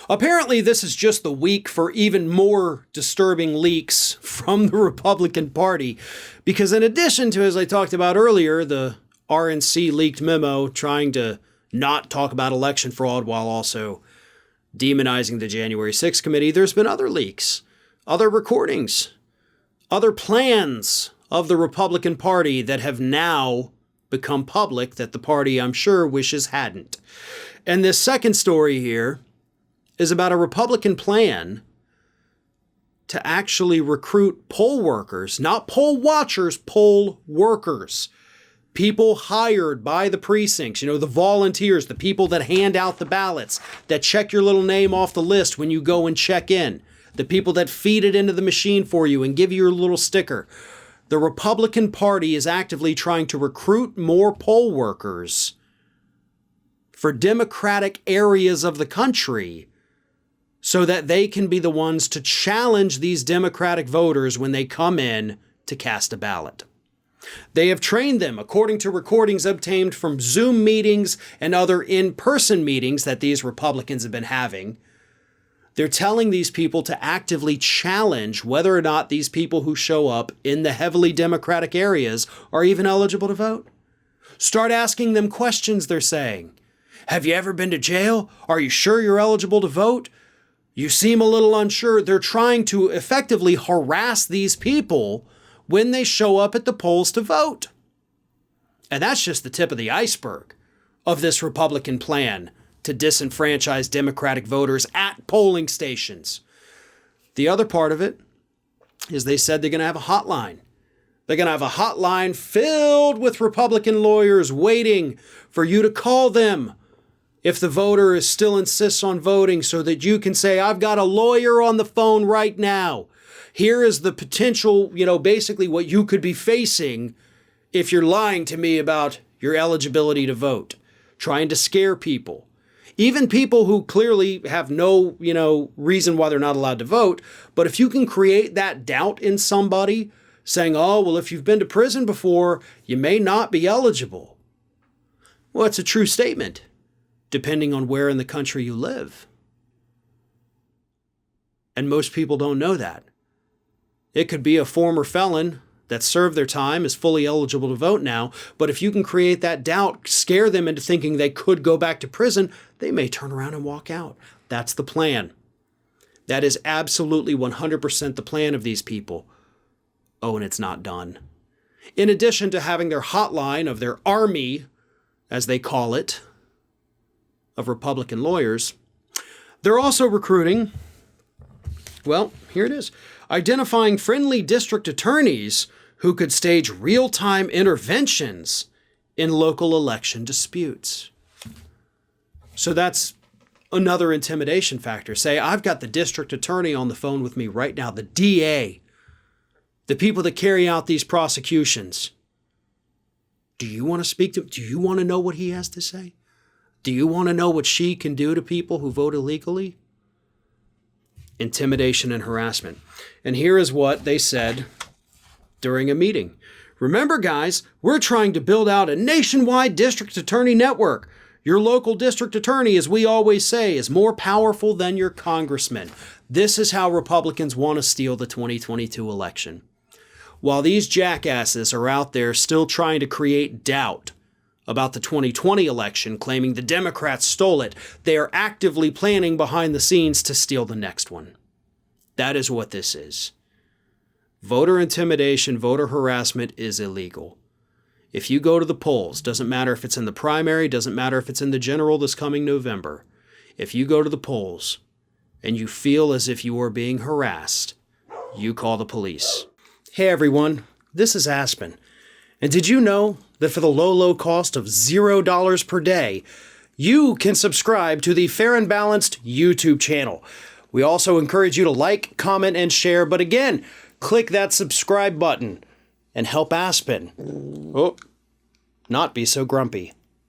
Apparently, this is just the week for even more disturbing leaks from the Republican Party, because in addition to, as I talked about earlier, the RNC leaked memo trying to not talk about election fraud while also demonizing the January 6th committee, there's been other leaks, other recordings, other plans of the Republican Party that have now become public that the party, I'm sure, wishes hadn't. And this second story here is about a Republican plan to actually recruit poll workers, not poll watchers, poll workers. People hired by the precincts, the volunteers, the people that hand out the ballots, that check your little name off the list when you go and check in, the people that feed it into the machine for you and give you your little sticker. The Republican Party is actively trying to recruit more poll workers for Democratic areas of the country so that they can be the ones to challenge these Democratic voters when they come in to cast a ballot. They have trained them, according to recordings obtained from Zoom meetings and other in-person meetings that these Republicans have been having. They're telling these people to actively challenge whether or not these people who show up in the heavily Democratic areas are even eligible to vote. Start asking them questions, they're saying. Have you ever been to jail? Are you sure you're eligible to vote? You seem a little unsure. They're trying to effectively harass these people when they show up at the polls to vote. And that's just the tip of the iceberg of this Republican plan to disenfranchise Democratic voters at polling stations. The other part of it is they said they're going to have a hotline. They're going to have a hotline filled with Republican lawyers waiting for you to call them if the voter still insists on voting, so that you can say, I've got a lawyer on the phone right now. Here is the potential, basically what you could be facing if you're lying to me about your eligibility to vote, trying to scare people. Even people who clearly have no, reason why they're not allowed to vote. But if you can create that doubt in somebody saying, oh, well, if you've been to prison before, you may not be eligible. Well, it's a true statement, depending on where in the country you live. And most people don't know that. It could be a former felon that served their time, is fully eligible to vote now. But if you can create that doubt, scare them into thinking they could go back to prison, they may turn around and walk out. That's the plan. That is absolutely 100% the plan of these people. Oh, and it's not done. In addition to having their hotline of their army, as they call it, of Republican lawyers, they're also recruiting, well, here it is, identifying friendly district attorneys who could stage real-time interventions in local election disputes. So that's another intimidation factor. Say, I've got the district attorney on the phone with me right now, the DA, the people that carry out these prosecutions. Do you want to speak to him? Do you want to know what he has to say? Do you want to know what she can do to people who vote illegally? Intimidation and harassment. And here is what they said during a meeting. Remember, guys, we're trying to build out a nationwide district attorney network. Your local district attorney, as we always say, is more powerful than your congressman. This is how Republicans want to steal the 2022 election. While these jackasses are out there still trying to create doubt about the 2020 election, claiming the Democrats stole it, they are actively planning behind the scenes to steal the next one. That is what this is. Voter intimidation, voter harassment is illegal. If you go to the polls, doesn't matter if it's in the primary, doesn't matter if it's in the general this coming November, if you go to the polls and you feel as if you are being harassed, you call the police. Hey everyone, this is Aspen. And did you know that for the low cost of $0 per day, you can subscribe to the Fair and Balanced YouTube channel? We also encourage you to like, comment, and share. But again, click that subscribe button and help Aspen not be so grumpy.